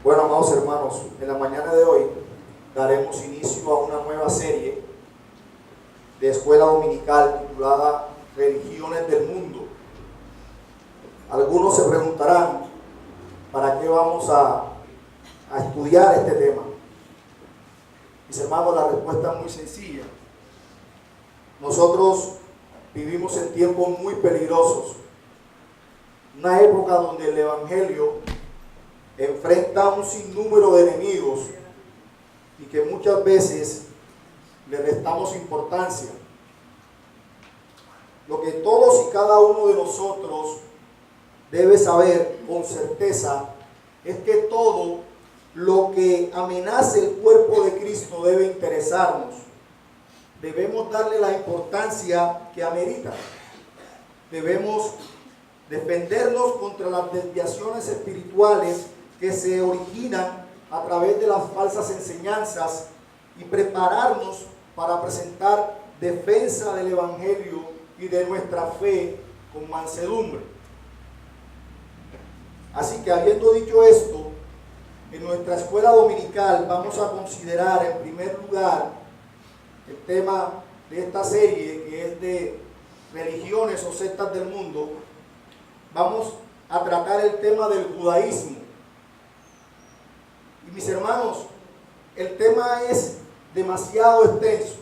Bueno, amados hermanos, en la mañana de hoy daremos inicio a una nueva serie de escuela dominical titulada Religiones del Mundo. Algunos se preguntarán, ¿para qué vamos a estudiar este tema? Mis hermanos, la respuesta es muy sencilla. Nosotros vivimos en tiempos muy peligrosos, una época donde el Evangelio enfrenta un sinnúmero de enemigos y que muchas veces le restamos importancia. Lo que todos y cada uno de nosotros debe saber con certeza es que todo lo que amenace el cuerpo de Cristo debe interesarnos. Debemos darle la importancia que amerita. Debemos defendernos contra las desviaciones espirituales que se originan a través de las falsas enseñanzas y prepararnos para presentar defensa del Evangelio y de nuestra fe con mansedumbre. Así que, habiendo dicho esto, en nuestra escuela dominical vamos a considerar en primer lugar el tema de esta serie, que es de religiones o sectas del mundo. Vamos a tratar el tema del judaísmo. Y mis hermanos, el tema es demasiado extenso.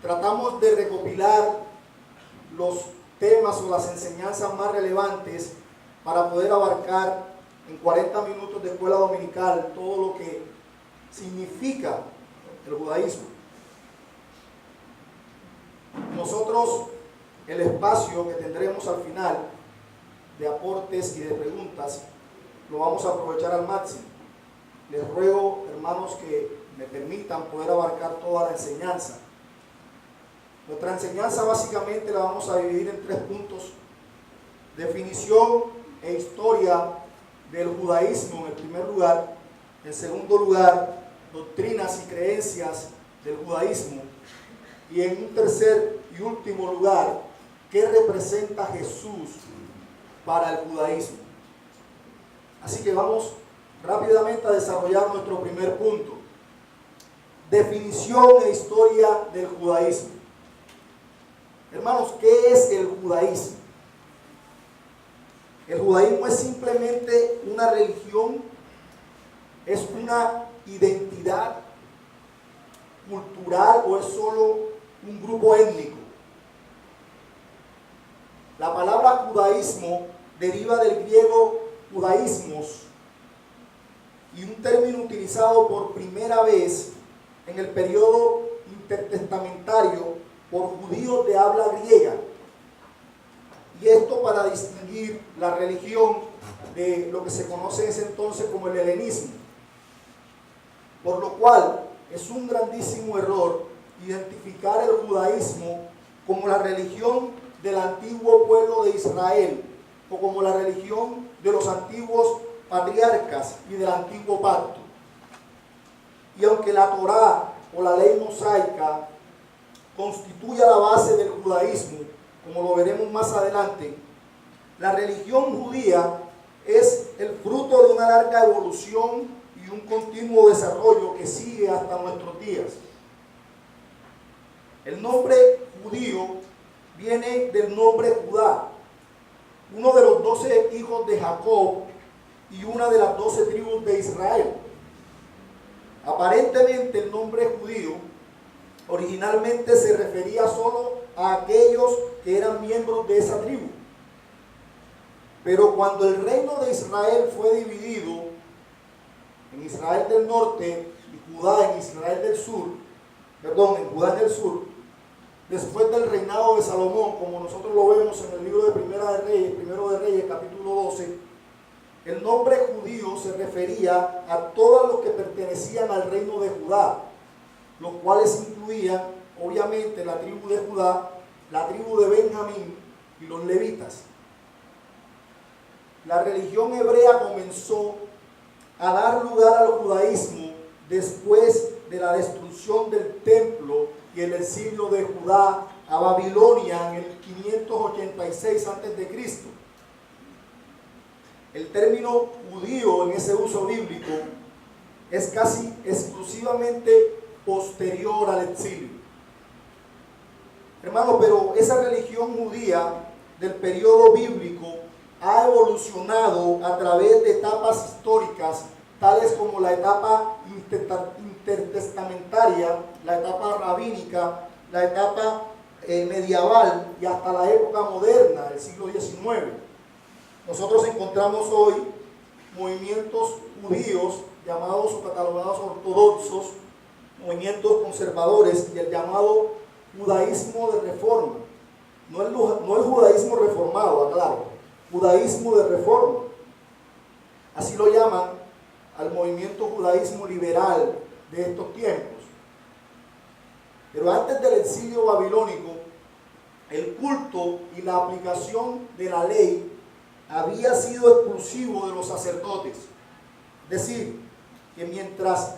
Tratamos de recopilar los temas o las enseñanzas más relevantes para poder abarcar en 40 minutos de escuela dominical todo lo que significa el judaísmo. Nosotros, el espacio que tendremos al final de aportes y de preguntas, lo vamos a aprovechar al máximo. Les ruego, hermanos, que me permitan poder abarcar toda la enseñanza. Nuestra enseñanza básicamente la vamos a dividir en 3 puntos: definición e historia del judaísmo en el primer lugar, en segundo lugar, doctrinas y creencias del judaísmo, y en un tercer y último lugar, ¿qué representa Jesús para el judaísmo? Así que vamos rápidamente a desarrollar nuestro primer punto: definición e historia del judaísmo. Hermanos, ¿qué es el judaísmo? El judaísmo es simplemente una religión, es una identidad cultural o es solo un grupo étnico. La palabra judaísmo deriva del griego judaísmos, y un término utilizado por primera vez en el periodo intertestamentario por judíos de habla griega, y esto para distinguir la religión de lo que se conoce en ese entonces como el helenismo, por lo cual es un grandísimo error identificar el judaísmo como la religión del antiguo pueblo de Israel o como la religión de los antiguos patriarcas y del antiguo pacto. Y aunque la Torá o la ley mosaica constituye la base del judaísmo, como lo veremos más adelante, la religión judía es el fruto de una larga evolución y un continuo desarrollo que sigue hasta nuestros días. El nombre judío viene del nombre Judá, uno de los 12 hijos de Jacob y una de las 12 tribus de Israel. Aparentemente el nombre judío originalmente se refería solo a aquellos que eran miembros de esa tribu. Pero cuando el reino de Israel fue dividido en Israel del norte y Judá en Israel del sur, en Judá en el sur, después del reinado de Salomón, como nosotros lo vemos en el libro de Primero de Reyes, capítulo 12, el nombre judío se refería a todos los que pertenecían al reino de Judá, los cuales incluían obviamente la tribu de Judá, la tribu de Benjamín y los levitas. La religión hebrea comenzó a dar lugar al judaísmo después de la destrucción del templo y el exilio de Judá a Babilonia en el 586 a.C. el término judío en ese uso bíblico es casi exclusivamente posterior al exilio. Hermano, pero esa religión judía del periodo bíblico ha evolucionado a través de etapas históricas, tales como la etapa intertestamentaria, la etapa rabínica, la etapa medieval y hasta la época moderna, del siglo XIX. Nosotros encontramos hoy movimientos judíos llamados o catalogados ortodoxos, movimientos conservadores y el llamado judaísmo de reforma. No el judaísmo reformado, aclaro, judaísmo de reforma. Así lo llaman al movimiento judaísmo liberal de estos tiempos. Pero antes del exilio babilónico, el culto y la aplicación de la ley había sido exclusivo de los sacerdotes. Es decir, que mientras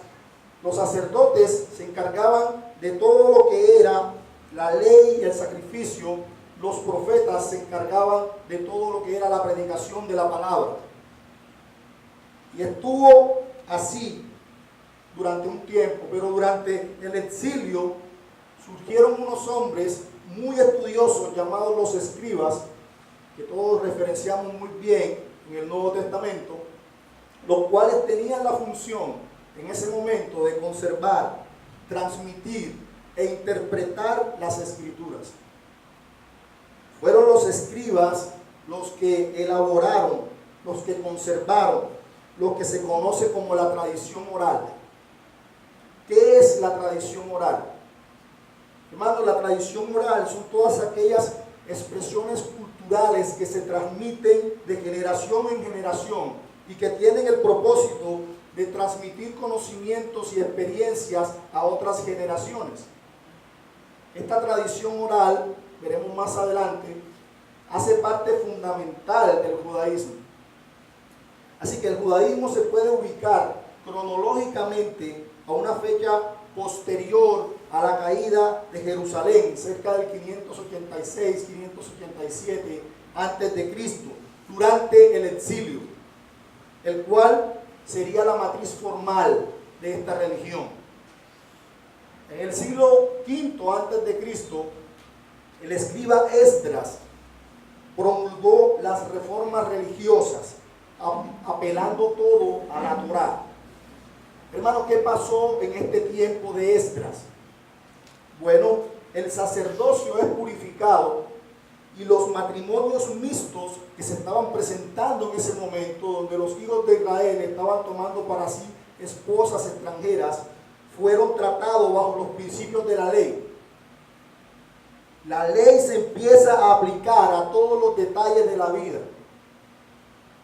los sacerdotes se encargaban de todo lo que era la ley y el sacrificio, los profetas se encargaban de todo lo que era la predicación de la palabra. Y estuvo así durante un tiempo, pero durante el exilio surgieron unos hombres muy estudiosos llamados los escribas, que todos referenciamos muy bien en el Nuevo Testamento, los cuales tenían la función en ese momento de conservar, transmitir e interpretar las escrituras. Fueron los escribas los que elaboraron, los que conservaron lo que se conoce como la tradición oral. ¿Qué es la tradición oral? Hermano, la tradición oral son todas aquellas expresiones culturales que se transmiten de generación en generación y que tienen el propósito de transmitir conocimientos y experiencias a otras generaciones. Esta tradición oral, veremos más adelante, hace parte fundamental del judaísmo. Así que el judaísmo se puede ubicar cronológicamente a una fecha posterior a la caída de Jerusalén, cerca del 586-587 antes de Cristo, durante el exilio, el cual sería la matriz formal de esta religión. En el siglo V antes de Cristo, el escriba Esdras promulgó las reformas religiosas, apelando todo a la Torá. Hermano, ¿qué pasó en este tiempo de Esdras? Bueno, el sacerdocio es purificado y los matrimonios mixtos que se estaban presentando en ese momento, donde los hijos de Israel estaban tomando para sí esposas extranjeras, fueron tratados bajo los principios de la ley. La ley se empieza a aplicar a todos los detalles de la vida.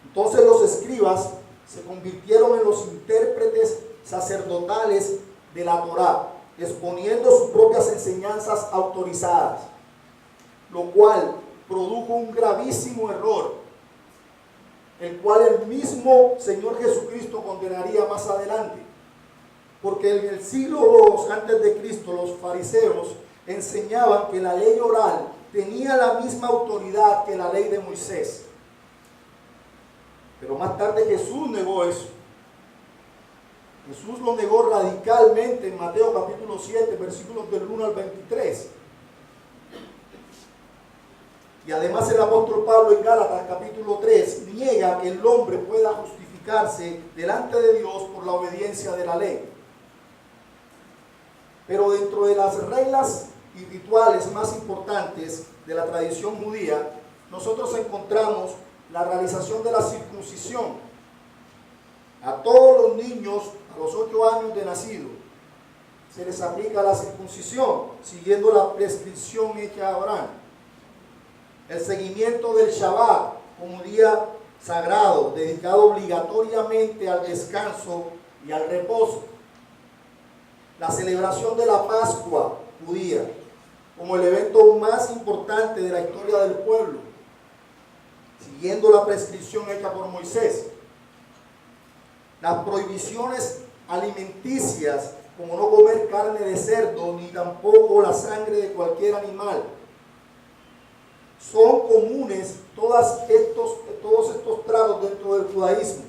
Entonces los escribas se convirtieron en los intérpretes sacerdotales de la Torá, exponiendo sus propias enseñanzas autorizadas, lo cual produjo un gravísimo error, el cual el mismo Señor Jesucristo condenaría más adelante, porque en el siglo II antes de Cristo los fariseos enseñaban que la ley oral tenía la misma autoridad que la ley de Moisés. Pero más tarde Jesús negó eso. Jesús lo negó radicalmente en Mateo capítulo 7, versículos del 1 al 23. Y además el apóstol Pablo en Gálatas capítulo 3 niega que el hombre pueda justificarse delante de Dios por la obediencia de la ley. Pero dentro de las reglas y rituales más importantes de la tradición judía, nosotros encontramos la realización de la circuncisión a todos los niños a los 8 años de nacido. Se les aplica la circuncisión siguiendo la prescripción hecha a Abraham. El seguimiento del Shabbat como día sagrado dedicado obligatoriamente al descanso y al reposo. La celebración de la Pascua judía como el evento más importante de la historia del pueblo, siguiendo la prescripción hecha por Moisés. Las prohibiciones alimenticias, como no comer carne de cerdo, ni tampoco la sangre de cualquier animal. son comunes todos estos tratos dentro del judaísmo.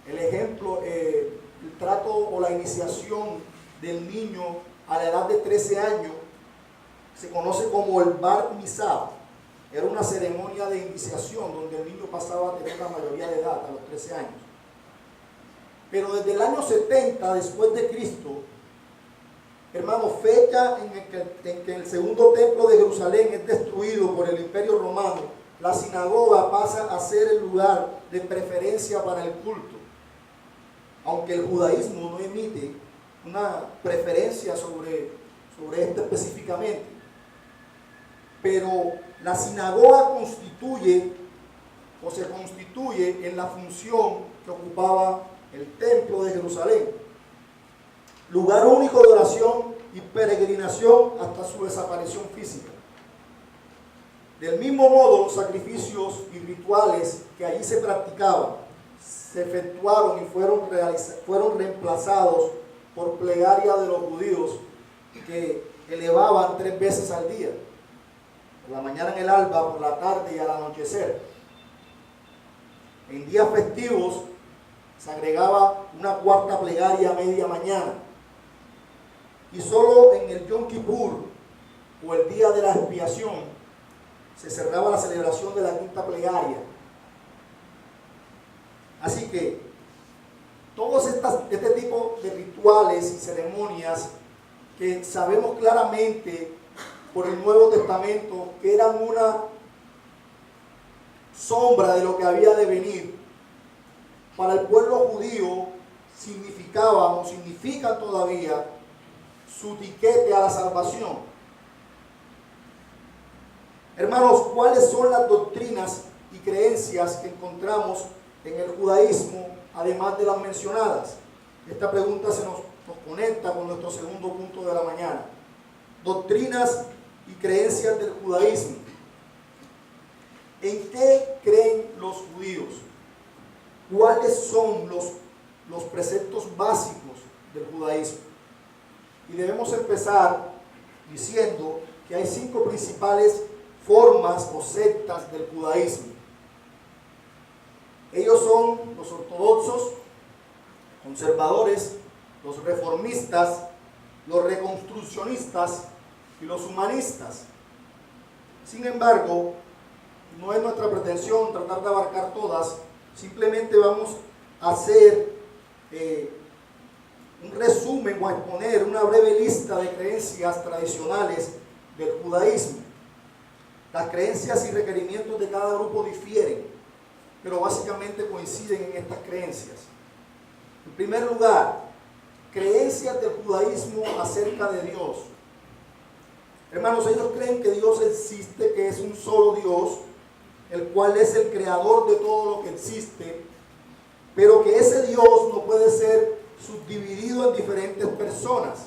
El ejemplo, el trato o la iniciación del niño a la edad de 13 años se conoce como el Bar Mitzvah. Era una ceremonia de iniciación donde el niño pasaba a tener la mayoría de edad, a los 13 años. Pero desde el año 70 después de Cristo, hermano, fecha en que el segundo templo de Jerusalén es destruido por el Imperio Romano, la sinagoga pasa a ser el lugar de preferencia para el culto. Aunque el judaísmo no emite una preferencia sobre esto específicamente. Pero la sinagoga se constituye en la función que ocupaba el templo de Jerusalén. Lugar único de oración y peregrinación hasta su desaparición física. Del mismo modo, los sacrificios y rituales que allí se practicaban se efectuaron y fueron reemplazados por plegaria de los judíos que elevaban 3 veces al día, por la mañana en el alba, por la tarde y al anochecer. En días festivos se agregaba una cuarta plegaria a media mañana, y solo en el Yom Kippur o el día de la expiación se cerraba la celebración de la quinta plegaria. Así que todos este tipo de rituales y ceremonias que sabemos claramente por el Nuevo Testamento que eran una sombra de lo que había de venir, para el pueblo judío significaban o significan todavía su tiquete a la salvación. Hermanos, ¿cuáles son las doctrinas y creencias que encontramos en el judaísmo, además de las mencionadas? Esta pregunta se nos conecta con nuestro segundo punto de la mañana. Doctrinas y creencias del judaísmo. ¿En qué creen los judíos? ¿Cuáles son los preceptos básicos del judaísmo? Y debemos empezar diciendo que hay 5 principales formas o sectas del judaísmo. Ellos son los ortodoxos, conservadores, los reformistas, los reconstruccionistas y los humanistas. Sin embargo, no es nuestra pretensión tratar de abarcar todas, simplemente vamos a hacer un resumen o a exponer una breve lista de creencias tradicionales del judaísmo. Las creencias y requerimientos de cada grupo difieren, pero básicamente coinciden en estas creencias. En primer lugar, creencias del judaísmo acerca de Dios. Hermanos, ellos creen que Dios existe, que es un solo Dios, el cual es el creador de todo lo que existe, pero que ese Dios no puede ser subdividido en diferentes personas,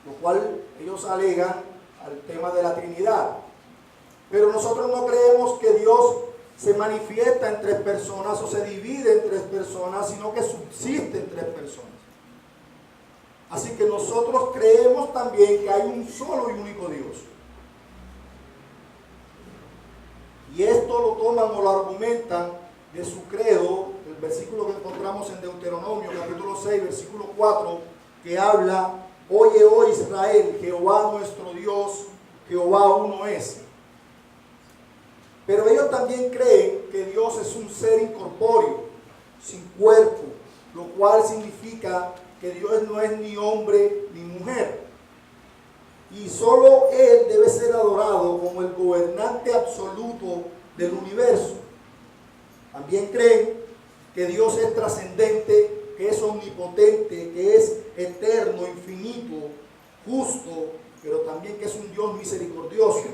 lo cual ellos alegan al tema de la Trinidad. Pero nosotros no creemos que Dios se manifiesta en 3 personas o se divide en 3 personas, sino que subsiste en 3 personas. Así que nosotros creemos también que hay un solo y único Dios. Y esto lo toman o lo argumentan de su credo, el versículo que encontramos en Deuteronomio, capítulo 6, versículo 4, que habla: oye, oh Israel, Jehová nuestro Dios, Jehová uno es. Pero ellos también creen que Dios es un ser incorpóreo, sin cuerpo, lo cual significa que Dios no es ni hombre ni mujer. Y solo Él debe ser adorado como el gobernante absoluto del universo. También creen que Dios es trascendente, que es omnipotente, que es eterno, infinito, justo, pero también que es un Dios misericordioso.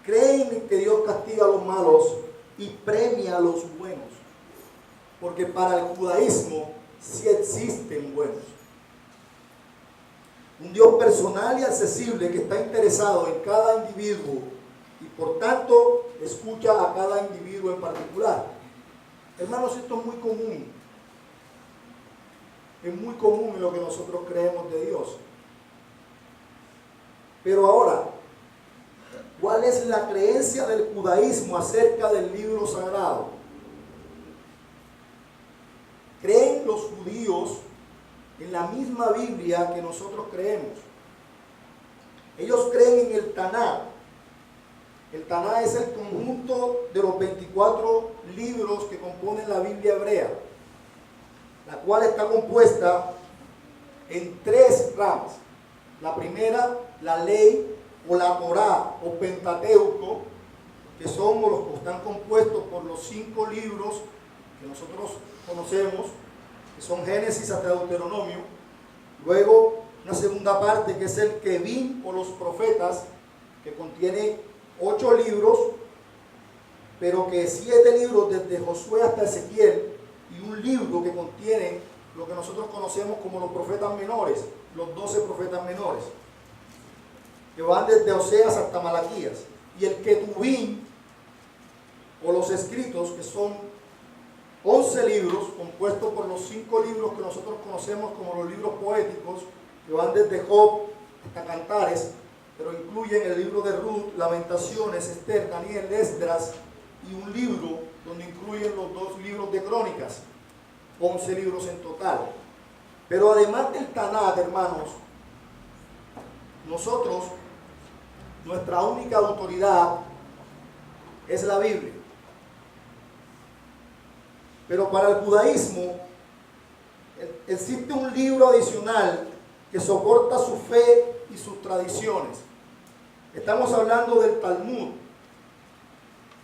Creen que Dios castiga a los malos y premia a los buenos, porque para el judaísmo sí existen buenos. Un Dios personal y accesible que está interesado en cada individuo y por tanto escucha a cada individuo en particular. Hermanos, esto es muy común. Es muy común en lo que nosotros creemos de Dios. Pero ahora, ¿Cuál es la creencia del judaísmo acerca del libro sagrado? ¿Creen los judíos en la misma Biblia que nosotros creemos? Ellos creen en el Taná. El Taná es el conjunto de los 24 libros que componen la Biblia hebrea, la cual está compuesta en 3 ramas. La primera, la ley o la Torá o Pentateuco, que son los que están compuestos por los 5 libros que nosotros conocemos, que son Génesis hasta Deuteronomio. Luego, una segunda parte que es el Kevin o los profetas, que contiene 8 libros, pero que 7 libros desde Josué hasta Ezequiel, y un libro que contiene lo que nosotros conocemos como los profetas menores, los 12 profetas menores, que van desde Oseas hasta Malaquías, y el Ketubín o los escritos, que son 11 libros compuestos por los 5 libros que nosotros conocemos como los libros poéticos, que van desde Job hasta Cantares, pero incluyen el libro de Ruth, Lamentaciones, Esther, Daniel, Esdras, y un libro donde incluyen los 2 libros de Crónicas, 11 libros en total. Pero además del Tanakh, hermanos, nosotros, nuestra única autoridad es la Biblia. Pero para el judaísmo existe un libro adicional que soporta su fe y sus tradiciones. Estamos hablando del Talmud.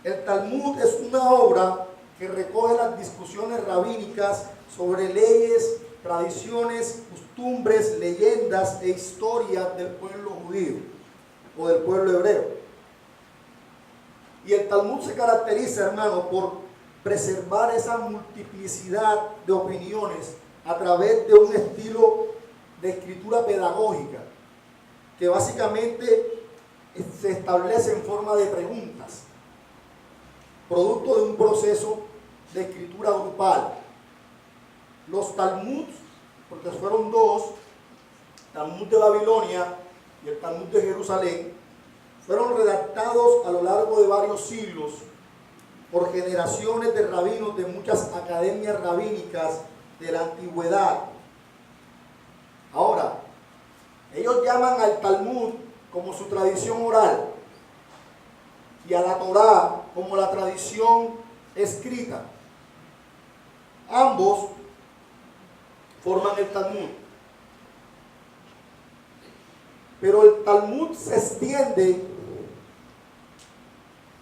El Talmud es una obra que recoge las discusiones rabínicas sobre leyes, tradiciones, costumbres, leyendas e historias del pueblo judío o del pueblo hebreo. Y el Talmud se caracteriza, hermano, por preservar esa multiplicidad de opiniones a través de un estilo de escritura pedagógica que básicamente se establece en forma de preguntas, producto de un proceso de escritura grupal. Los Talmuds, porque fueron 2, Talmud de Babilonia y el Talmud de Jerusalén, fueron redactados a lo largo de varios siglos por generaciones de rabinos de muchas academias rabínicas de la antigüedad. Ahora, ellos llaman al Talmud como su tradición oral y a la Torá como la tradición escrita. Ambos forman el Talmud. Pero el Talmud se extiende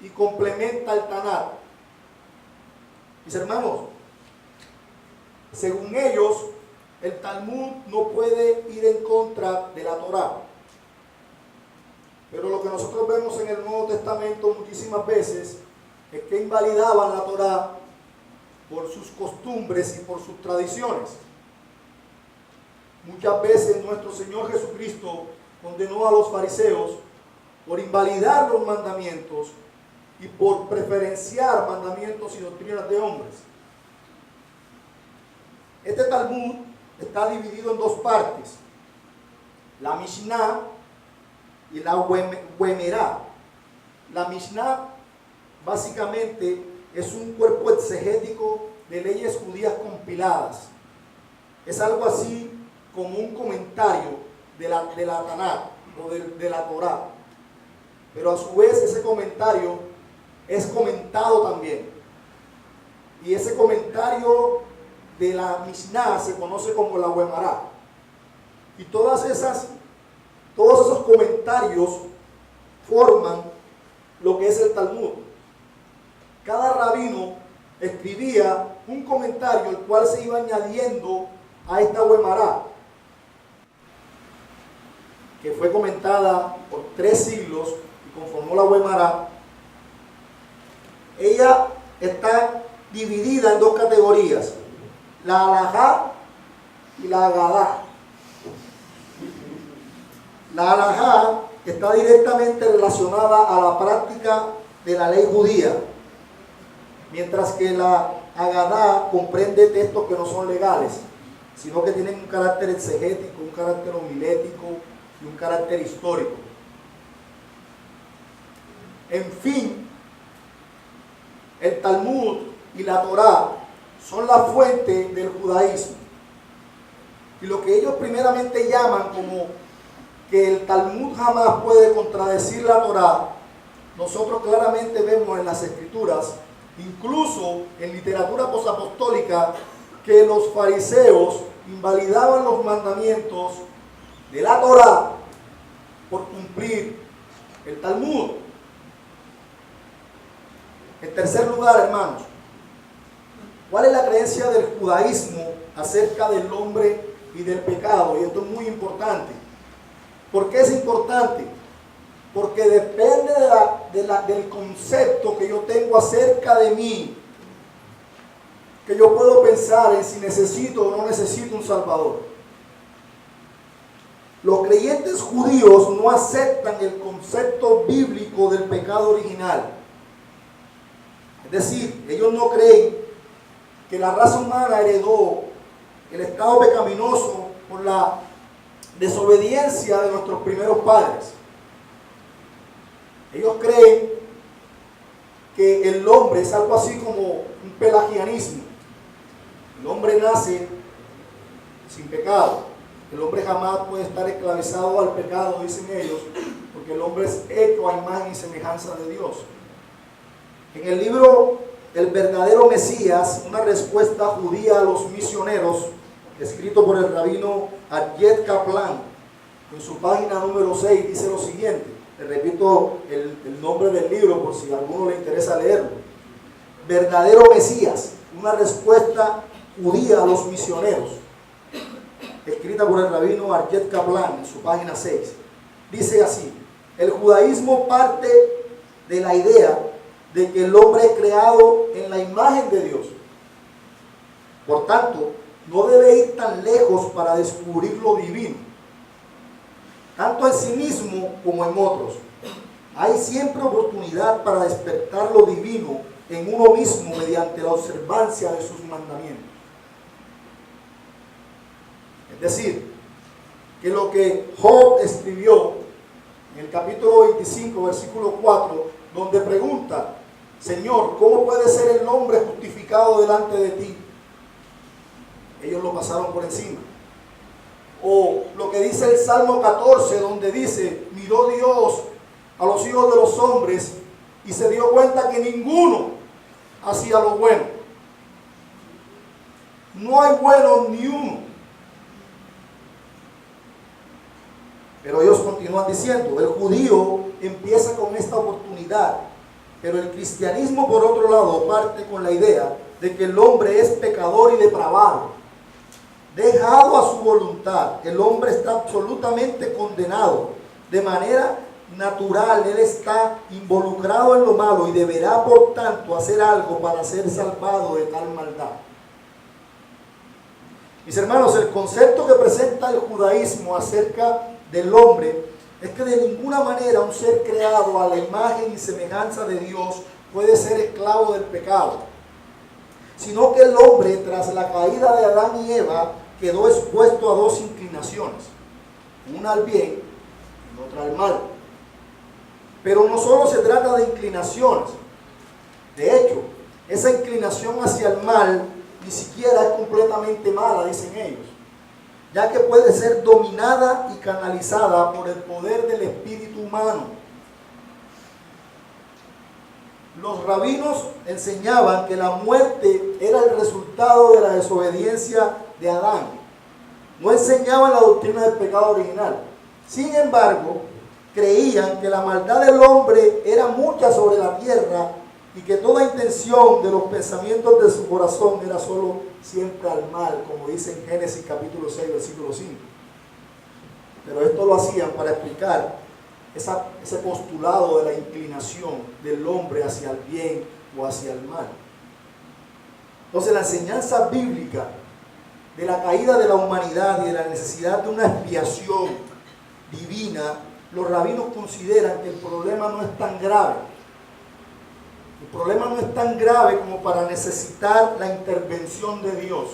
y complementa el Tanakh. Mis hermanos, según ellos, el Talmud no puede ir en contra de la Torá. Pero lo que nosotros vemos en el Nuevo Testamento muchísimas veces es que invalidaban la Torá por sus costumbres y por sus tradiciones. Muchas veces nuestro Señor Jesucristo condenó a los fariseos por invalidar los mandamientos y por preferenciar mandamientos y doctrinas de hombres. Este Talmud está dividido en 2 partes: la Mishnah y la Huemerá. La Mishnah básicamente es un cuerpo exegético de leyes judías compiladas. Es algo así como un comentario de la Tanakh o de la Torá. Pero a su vez ese comentario es comentado también. Y ese comentario de la Mishnah se conoce como la Huemará. Y todos esos comentarios forman lo que es el Talmud. Cada rabino escribía un comentario el cual se iba añadiendo a esta Huemará, que fue comentada por 3 siglos y conformó la Huemará. Ella está dividida en 2 categorías: la Halajá y la Agadá. La Halajá está directamente relacionada a la práctica de la ley judía, mientras que la Agadá comprende textos que no son legales, sino que tienen un carácter exegético, un carácter homilético y un carácter histórico. En fin, el Talmud y la Torá son la fuente del judaísmo. Y lo que ellos primeramente llaman como que el Talmud jamás puede contradecir la Torá, nosotros claramente vemos en las Escrituras, incluso en literatura posapostólica, que los fariseos invalidaban los mandamientos de la Torá por cumplir el Talmud. En tercer lugar, hermanos, ¿cuál es la creencia del judaísmo acerca del hombre y del pecado? Y esto es muy importante. ¿Por qué es importante? Porque depende del concepto que yo tengo acerca de mí, que yo puedo pensar en si necesito o no necesito un Salvador. Los creyentes judíos no aceptan el concepto bíblico del pecado original. Es decir, ellos no creen que la raza humana heredó el estado pecaminoso por la desobediencia de nuestros primeros padres. Ellos creen que el hombre es algo así como un pelagianismo. El hombre nace sin pecado. El hombre jamás puede estar esclavizado al pecado, dicen ellos, porque el hombre es hecho a imagen y semejanza de Dios. En el libro El verdadero Mesías, una respuesta judía a los misioneros, escrito por el rabino Aryeh Kaplan, en su página número 6 dice lo siguiente. Le repito el nombre del libro por si a alguno le interesa leerlo. Verdadero Mesías, una respuesta judía a los misioneros, escrita por el rabino Aryeh Kaplan en su página 6. Dice así: el judaísmo parte de la idea de que el hombre es creado en la imagen de Dios. Por tanto, no debe ir tan lejos para descubrir lo divino, tanto en sí mismo como en otros. Hay siempre oportunidad para despertar lo divino en uno mismo mediante la observancia de sus mandamientos. Es decir, que lo que Job escribió en el capítulo 25, versículo 4, donde pregunta: Señor, ¿cómo puede ser el hombre justificado delante de ti? Ellos lo pasaron por encima. O lo que dice el Salmo 14, donde dice: miró Dios a los hijos de los hombres y se dio cuenta que ninguno hacía lo bueno. No hay bueno ni uno. Pero ellos continúan diciendo: el judío empieza con esta oportunidad, pero el cristianismo, por otro lado, parte con la idea de que el hombre es pecador y depravado, dejado a su voluntad. El hombre está absolutamente condenado. De manera natural, él está involucrado en lo malo y deberá, por tanto, hacer algo para ser salvado de tal maldad. Mis hermanos, el concepto que presenta el judaísmo acerca del hombre es que de ninguna manera un ser creado a la imagen y semejanza de Dios puede ser esclavo del pecado, sino que el hombre, tras la caída de Adán y Eva, quedó expuesto a dos inclinaciones, una al bien y otra al mal. Pero no solo se trata de inclinaciones. De hecho, esa inclinación hacia el mal ni siquiera es completamente mala, dicen ellos, ya que puede ser dominada y canalizada por el poder del espíritu humano. Los rabinos enseñaban que la muerte era el resultado de la desobediencia de Adán. No enseñaban la doctrina del pecado original. Sin embargo, creían que la maldad del hombre era mucha sobre la tierra y que toda intención de los pensamientos de su corazón era solo siempre al mal, como dice en Génesis capítulo 6, versículo 5. Pero esto lo hacían para explicar ese postulado de la inclinación del hombre hacia el bien o hacia el mal. Entonces, la enseñanza bíblica de la caída de la humanidad y de la necesidad de una expiación divina, los rabinos consideran que el problema no es tan grave. El problema no es tan grave como para necesitar la intervención de Dios.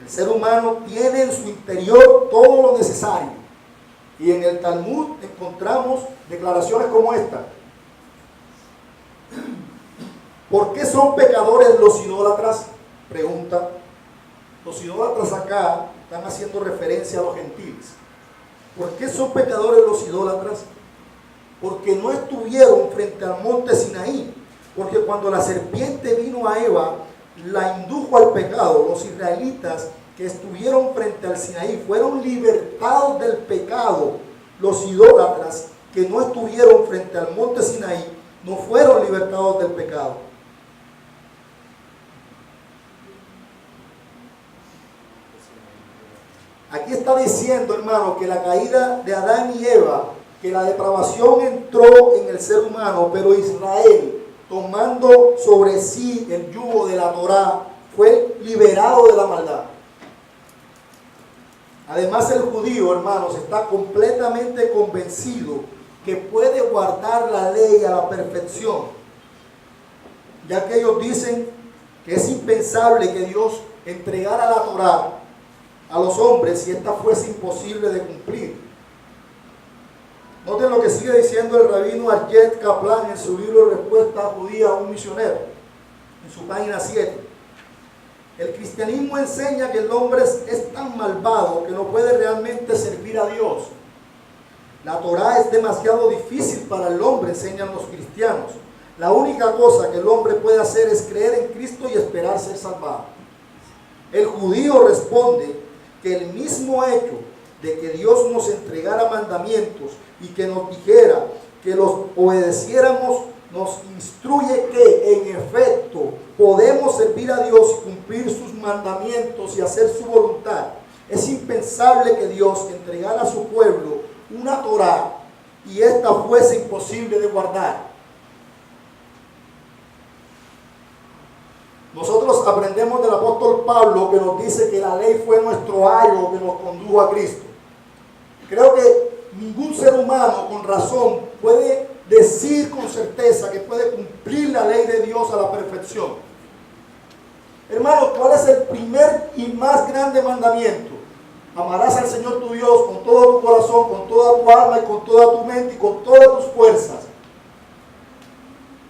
El ser humano tiene en su interior todo lo necesario. Y en el Talmud encontramos declaraciones como esta. ¿Por qué son pecadores los idólatras? Pregunta. Los idólatras acá están haciendo referencia a los gentiles. ¿Por qué son pecadores los idólatras? Porque no estuvieron frente al monte Sinaí. Porque cuando la serpiente vino a Eva, la indujo al pecado. Los israelitas que estuvieron frente al Sinaí fueron libertados del pecado. Los idólatras que no estuvieron frente al monte Sinaí no fueron libertados del pecado. Aquí está diciendo, hermano, que la caída de Adán y Eva, que la depravación entró en el ser humano, pero Israel, tomando sobre sí el yugo de la Torá, fue liberado de la maldad. Además, el judío, hermanos, está completamente convencido que puede guardar la ley a la perfección, ya que ellos dicen que es impensable que Dios entregara la Torá a los hombres si esta fuese imposible de cumplir. Noten lo que sigue diciendo el rabino Aryeh Kaplan en su libro Respuesta Judía a un misionero, en su página 7. El cristianismo enseña que el hombre es tan malvado que no puede realmente servir a Dios. La Torá es demasiado difícil para el hombre, enseñan los cristianos. La única cosa que el hombre puede hacer es creer en Cristo y esperar ser salvado. El judío responde que el mismo hecho de que Dios nos entregara mandamientos y que nos dijera que los obedeciéramos, nos instruye que en efecto podemos servir a Dios y cumplir sus mandamientos y hacer su voluntad. Es impensable que Dios entregara a su pueblo una Torá y esta fuese imposible de guardar. Nosotros aprendemos del apóstol Pablo, que nos dice que la ley fue nuestro ayo que nos condujo a Cristo. Creo que ningún ser humano con razón puede decir con certeza que puede cumplir la ley de Dios a la perfección. Hermanos, ¿cuál es el primer y más grande mandamiento? Amarás al Señor tu Dios con todo tu corazón, con toda tu alma y con toda tu mente y con todas tus fuerzas.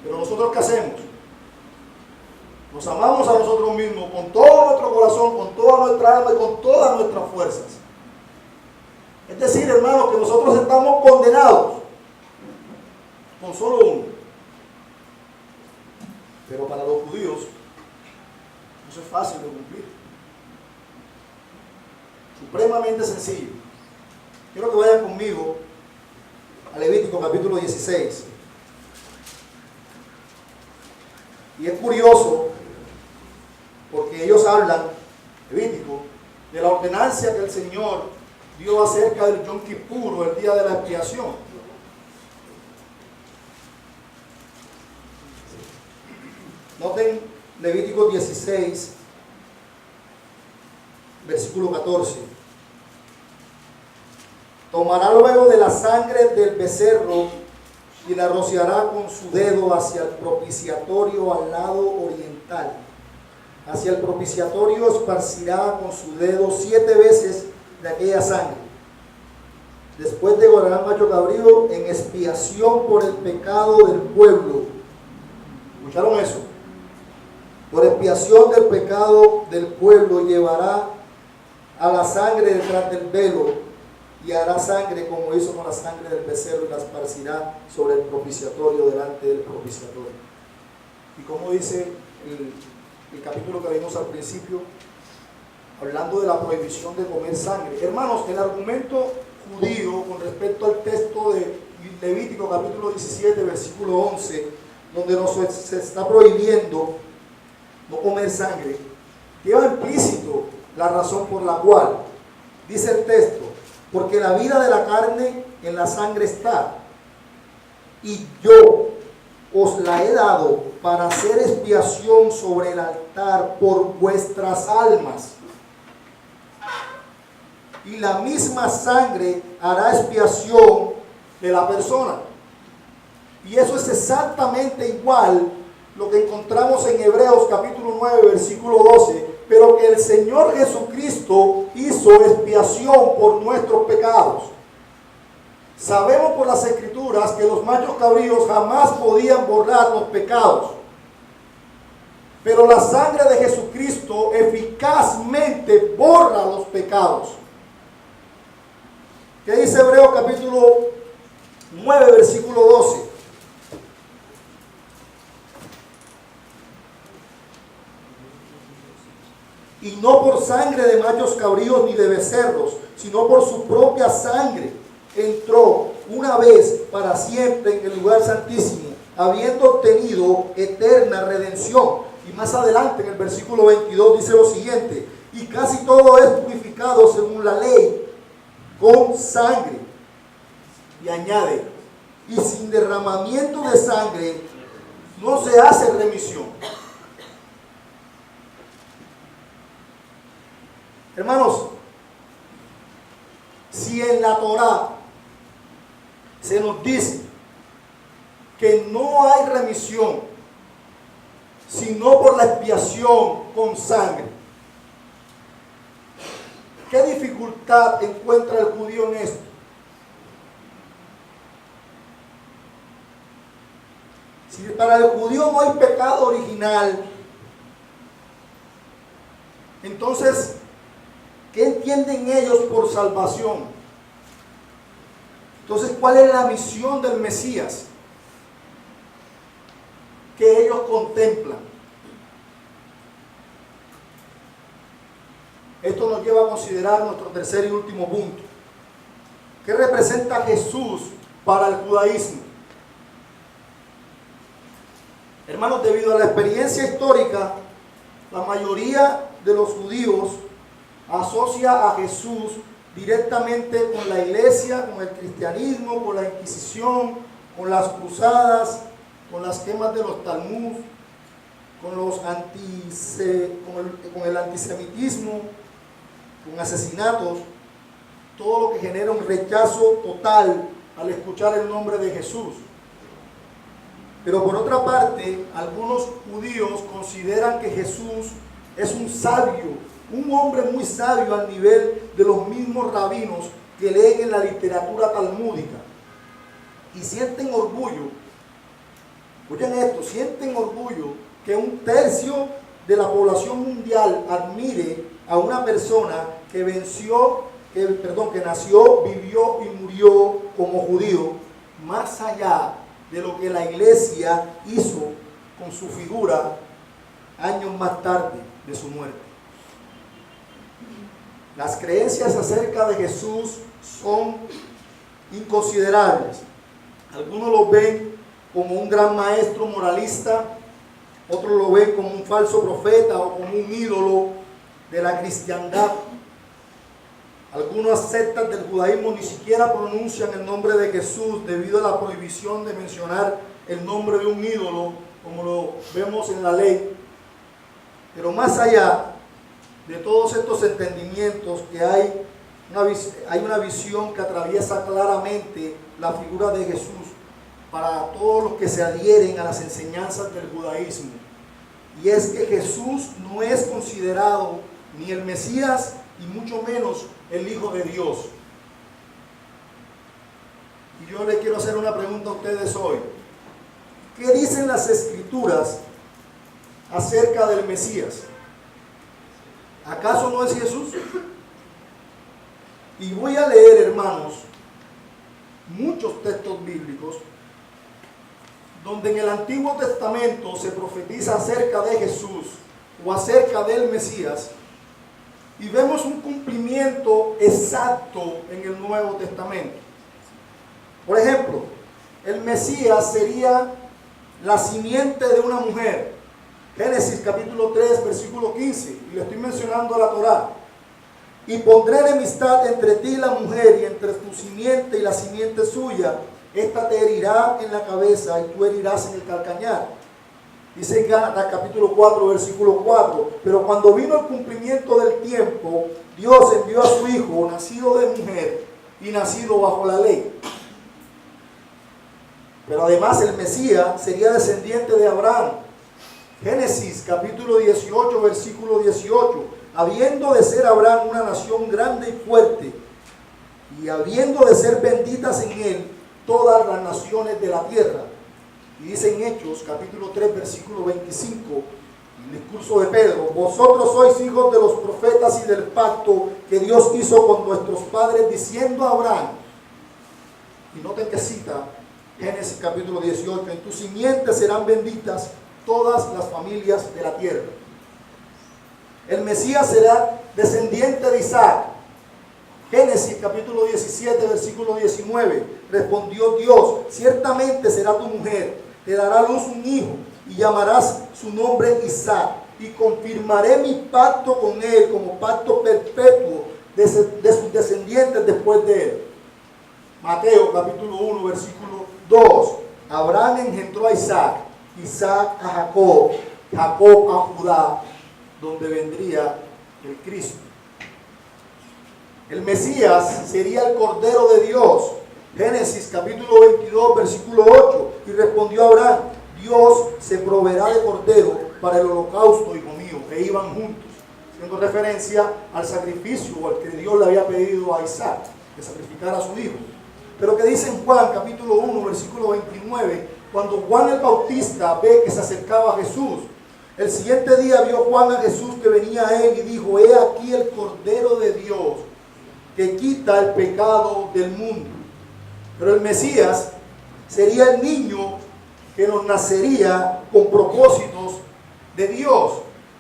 Pero nosotros, ¿qué hacemos? Nos amamos a nosotros mismos con todo nuestro corazón, con toda nuestra alma y con todas nuestras fuerzas. Es decir, hermanos, que nosotros estamos condenados con solo uno. Pero para los judíos eso es fácil de cumplir. Supremamente sencillo. Quiero que vayan conmigo a Levítico capítulo 16. Y es curioso porque ellos hablan, Levítico, de la ordenancia que el Señor dio acerca del Yom Kippur, o el día de la expiación. Noten Levítico 16, versículo 14. Tomará luego de la sangre del becerro y la rociará con su dedo hacia el propiciatorio al lado oriental. Hacia el propiciatorio esparcirá con su dedo 7 veces de aquella sangre. Después degollará al macho cabrío en expiación por el pecado del pueblo. ¿Escucharon eso? Por expiación del pecado del pueblo llevará a la sangre detrás del velo y hará sangre como hizo con la sangre del becerro y la esparcirá sobre el propiciatorio delante del propiciatorio. Y como dice el capítulo que vimos al principio, hablando de la prohibición de comer sangre. Hermanos, el argumento judío con respecto al texto de Levítico capítulo 17, versículo 11, donde se está prohibiendo no comer sangre, lleva implícito la razón por la cual, dice el texto, porque la vida de la carne en la sangre está, y yo os la he dado para hacer expiación sobre el altar por vuestras almas. Y la misma sangre hará expiación de la persona. Y eso es exactamente igual lo que encontramos en Hebreos capítulo 9, versículo 12. Pero que el Señor Jesucristo hizo expiación por nuestros pecados. Sabemos por las Escrituras que los machos cabríos jamás podían borrar los pecados. Pero la sangre de Jesucristo eficazmente borra los pecados. ¿Qué dice Hebreos capítulo 9, versículo 12? Y no por sangre de machos cabríos ni de becerros, sino por su propia sangre entró una vez para siempre en el lugar santísimo, habiendo obtenido eterna redención. Y más adelante en el versículo 22 dice lo siguiente: y casi todo es purificado según la ley con sangre. Y añade: y sin derramamiento de sangre no se hace remisión. Hermanos, si en la Torá se nos dice que no hay remisión sino por la expiación con sangre, ¿qué dificultad encuentra el judío en esto? Si para el judío no hay pecado original, entonces, ¿qué entienden ellos por salvación? Entonces, ¿cuál es la misión del Mesías que ellos contemplan? Esto nos lleva a considerar nuestro tercer y último punto. ¿Qué representa Jesús para el judaísmo? Hermanos, debido a la experiencia histórica, la mayoría de los judíos asocia a Jesús directamente con la iglesia, con el cristianismo, con la Inquisición, con las cruzadas, con las quemas de los Talmud, con el antisemitismo, con asesinatos, todo lo que genera un rechazo total al escuchar el nombre de Jesús. Pero por otra parte, algunos judíos consideran que Jesús es un sabio, un hombre muy sabio al nivel de los mismos rabinos que leen en la literatura talmúdica. Y sienten orgullo, escuchen esto, sienten orgullo que un tercio de la población mundial admire a una persona que que nació, vivió y murió como judío, más allá de lo que la iglesia hizo con su figura años más tarde de su muerte. Las creencias acerca de Jesús son inconsiderables. Algunos lo ven como un gran maestro moralista, otros lo ven como un falso profeta o como un ídolo de la cristiandad. Algunas sectas del judaísmo ni siquiera pronuncian el nombre de Jesús debido a la prohibición de mencionar el nombre de un ídolo, como lo vemos en la ley. Pero más allá de todos estos entendimientos que hay una visión que atraviesa claramente la figura de Jesús para todos los que se adhieren a las enseñanzas del judaísmo. Y es que Jesús no es considerado ni el Mesías y mucho menos el Hijo de Dios. Y yo le quiero hacer una pregunta a ustedes hoy. ¿Qué dicen las Escrituras acerca del Mesías? ¿Acaso no es Jesús? Y voy a leer, hermanos, muchos textos bíblicos donde en el Antiguo Testamento se profetiza acerca de Jesús o acerca del Mesías, y vemos un cumplimiento exacto en el Nuevo Testamento. Por ejemplo, el Mesías sería la simiente de una mujer. Génesis capítulo 3, versículo 15, y le estoy mencionando a la Torá. Y pondré enemistad entre ti y la mujer, y entre tu simiente y la simiente suya. Esta te herirá en la cabeza y tú herirás en el calcañar. Dice Gálatas capítulo 4, versículo 4. Pero cuando vino el cumplimiento del tiempo, Dios envió a su Hijo, nacido de mujer y nacido bajo la ley. Pero además el Mesías sería descendiente de Abraham. Génesis capítulo 18, versículo 18. Habiendo de ser Abraham una nación grande y fuerte, y habiendo de ser benditas en él todas las naciones de la tierra. Y dice en Hechos, capítulo 3, versículo 25, el discurso de Pedro: vosotros sois hijos de los profetas y del pacto que Dios hizo con nuestros padres, diciendo a Abraham. Y noten que cita Génesis capítulo 18: en tu simiente serán benditas todas las familias de la tierra. El Mesías será descendiente de Isaac. Génesis capítulo 17, versículo 19. Respondió Dios: ciertamente será tu mujer, te dará a luz un hijo, y llamarás su nombre Isaac, y confirmaré mi pacto con él como pacto perpetuo de sus descendientes después de él. Mateo capítulo 1, versículo 2. Abraham engendró a Isaac, Isaac a Jacob, Jacob a Judá, donde vendría el Cristo. El Mesías sería el Cordero de Dios. Génesis capítulo 22, versículo 8. Y respondió Abraham: Dios se proveerá de cordero para el holocausto, hijo mío. E iban juntos, haciendo referencia al sacrificio o al que Dios le había pedido a Isaac, que sacrificara a su hijo. Pero que dice en Juan capítulo 1, versículo 29, cuando Juan el Bautista ve que se acercaba a Jesús, el siguiente día vio Juan a Jesús que venía a él y dijo: he aquí el Cordero de Dios que quita el pecado del mundo. Pero el Mesías sería el niño que nos nacería con propósitos de Dios.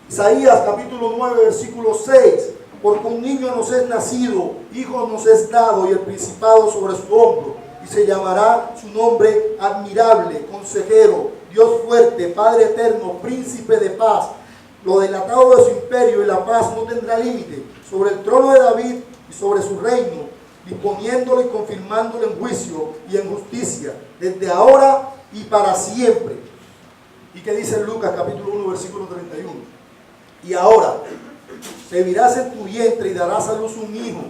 Isaías capítulo 9, versículo 6: porque un niño nos es nacido, hijo nos es dado, y el principado sobre su hombro, y se llamará su nombre admirable, consejero, Dios fuerte, Padre eterno, príncipe de paz. Lo dilatado de su imperio y la paz no tendrá límite sobre el trono de David y sobre su reino, disponiéndolo y confirmándolo en juicio y en justicia, desde ahora y para siempre. ¿Y qué dice Lucas capítulo 1, versículo 31? Y ahora servirás en tu vientre y darás a luz un hijo,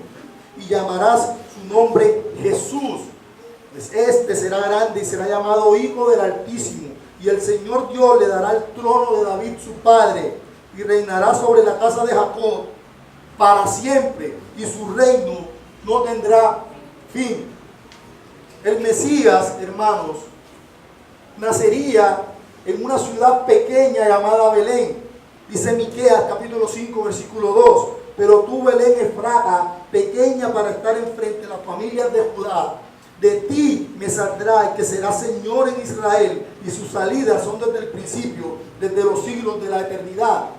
y llamarás su nombre Jesús. Pues este será grande y será llamado Hijo del Altísimo, y el Señor Dios le dará el trono de David su padre, y reinará sobre la casa de Jacob para siempre, y su reino no tendrá fin. El Mesías, hermanos, nacería en una ciudad pequeña llamada Belén. Dice Miqueas capítulo 5, versículo 2: pero tú, Belén Efrata, pequeña para estar enfrente de las familias de Judá, de ti me saldrá el que será Señor en Israel, y sus salidas son desde el principio, desde los siglos de la eternidad.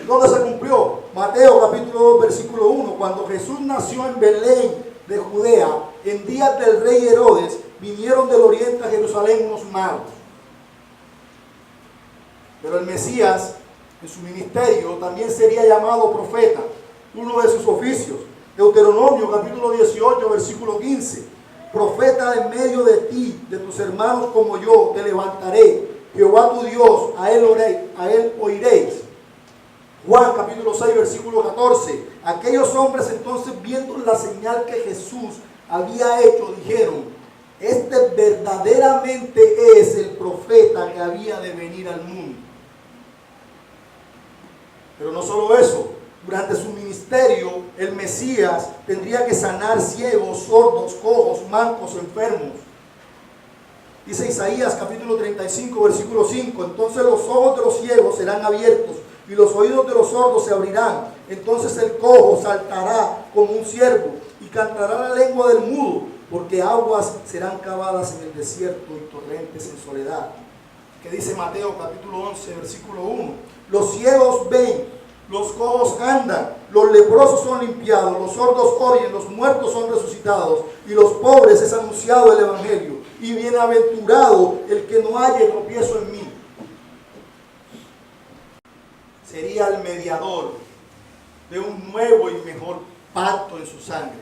¿Dónde se cumplió? Mateo capítulo 2, versículo 1: cuando Jesús nació en Belén de Judea, en días del rey Herodes, vinieron del oriente a Jerusalén unos magos. Pero el Mesías, en su ministerio, también sería llamado profeta, uno de sus oficios. Deuteronomio capítulo 18, versículo 15: profeta en medio de ti, de tus hermanos como yo, te levantaré. Jehová tu Dios, a él oiréis. Juan capítulo 6, versículo 14: aquellos hombres entonces, viendo la señal que Jesús había hecho, dijeron: este verdaderamente es el profeta que había de venir al mundo. Pero no solo eso, durante su ministerio el Mesías tendría que sanar ciegos, sordos, cojos, mancos, enfermos. Dice Isaías capítulo 35, versículo 5: entonces los ojos de los ciegos serán abiertos y los oídos de los sordos se abrirán. Entonces el cojo saltará como un ciervo y cantará la lengua del mudo, porque aguas serán cavadas en el desierto y torrentes en soledad. ¿Qué dice Mateo capítulo 11, versículo 1? Los ciegos ven, los cojos andan, los leprosos son limpiados, los sordos oyen, los muertos son resucitados, y los pobres es anunciado el evangelio. Y bienaventurado el que no haya tropiezo en mí. Sería el mediador de un nuevo y mejor pacto en su sangre.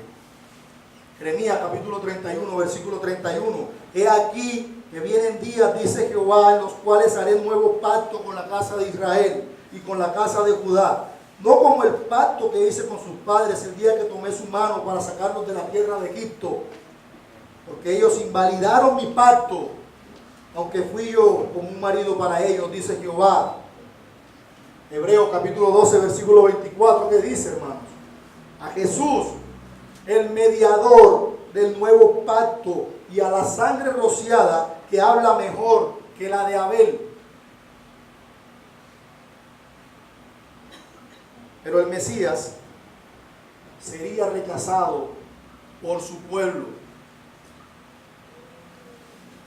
Jeremías capítulo 31, versículo 31: he aquí que vienen días, dice Jehová, en los cuales haré nuevo pacto con la casa de Israel y con la casa de Judá, no como el pacto que hice con sus padres el día que tomé su mano para sacarlos de la tierra de Egipto, porque ellos invalidaron mi pacto, aunque fui yo como un marido para ellos, dice Jehová. Hebreos capítulo 12, versículo 24, ¿qué dice, hermanos? A Jesús, el mediador del nuevo pacto y a la sangre rociada que habla mejor que la de Abel. Pero el Mesías sería rechazado por su pueblo.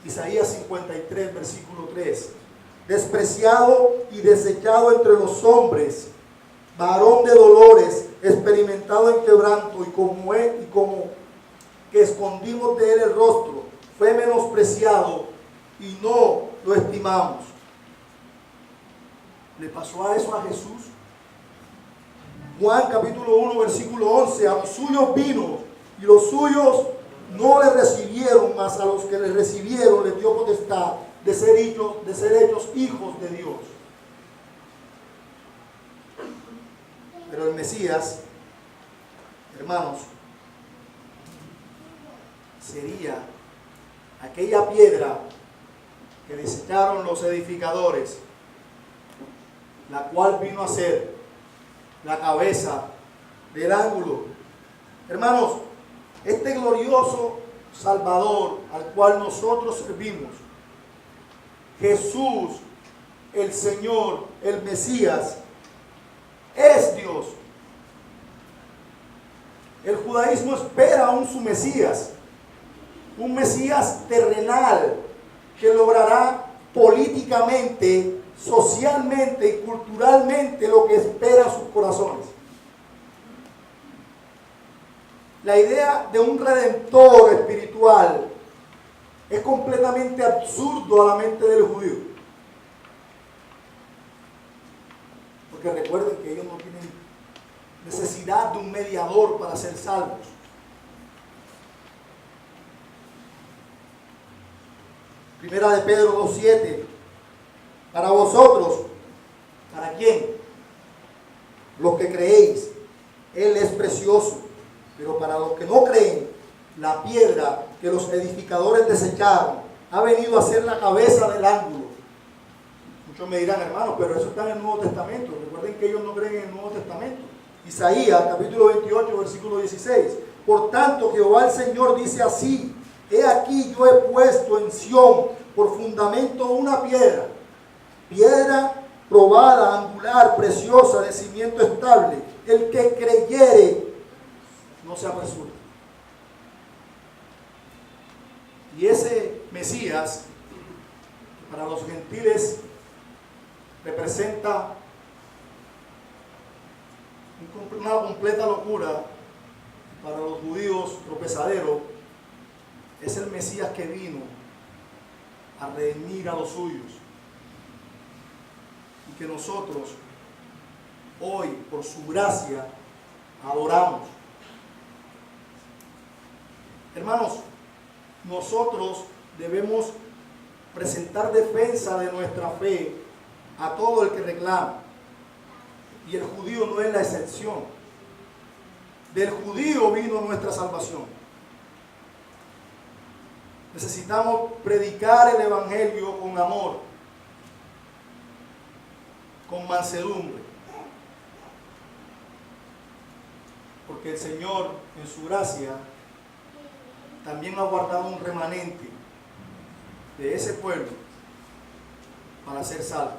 Isaías 53, versículo 3. Despreciado y desechado entre los hombres, varón de dolores, experimentado en quebranto, y como que escondimos de él el rostro, fue menospreciado y no lo estimamos. ¿Le pasó a eso a Jesús? Juan capítulo 1, versículo 11, a los suyos vino y los suyos no le recibieron, mas a los que le recibieron les dio potestad de ser hechos hijos de Dios. Pero el Mesías, hermanos, sería aquella piedra que desecharon los edificadores, la cual vino a ser la cabeza del ángulo. Hermanos, este glorioso Salvador al cual nosotros servimos, Jesús, el Señor, el Mesías, es Dios. El judaísmo espera aún su Mesías, un Mesías terrenal que logrará políticamente, socialmente y culturalmente lo que esperan sus corazones. La idea de un redentor espiritual es completamente absurdo a la mente del judío. Porque recuerden que ellos no tienen necesidad de un mediador para ser salvos. Primera de Pedro 2:7. Para vosotros, ¿para quién? Los que creéis, Él es precioso. Pero para los que no creen, la piedra que los edificadores desecharon ha venido a ser la cabeza del ángulo. Muchos me dirán, hermanos, pero eso está en el Nuevo Testamento. Recuerden que ellos no creen en el Nuevo Testamento. Isaías, capítulo 28, versículo 16. Por tanto, Jehová el Señor dice así: he aquí yo he puesto en Sión por fundamento una piedra, piedra probada, angular, preciosa, de cimiento estable. El que creyere, no se apresura. Y ese Mesías, para los gentiles, representa una completa locura. Para los judíos, tropezadero. Es el Mesías que vino a redimir a los suyos. Y que nosotros, hoy, por su gracia, adoramos. Hermanos, nosotros debemos presentar defensa de nuestra fe a todo el que reclama. Y el judío no es la excepción. Del judío vino nuestra salvación. Necesitamos predicar el evangelio con amor, con mansedumbre. Porque el Señor, en su gracia, también ha guardado un remanente de ese pueblo para ser salvo.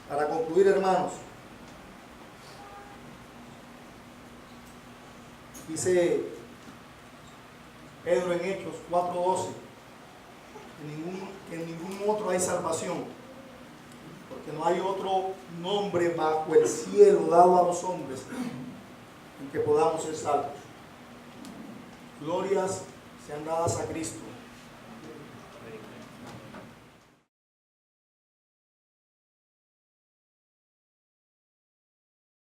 Para concluir, hermanos, dice Pedro en Hechos 4:12, que en ningún otro hay salvación, porque no hay otro nombre bajo el cielo dado a los hombres en que podamos ser salvos. Glorias sean dadas a Cristo.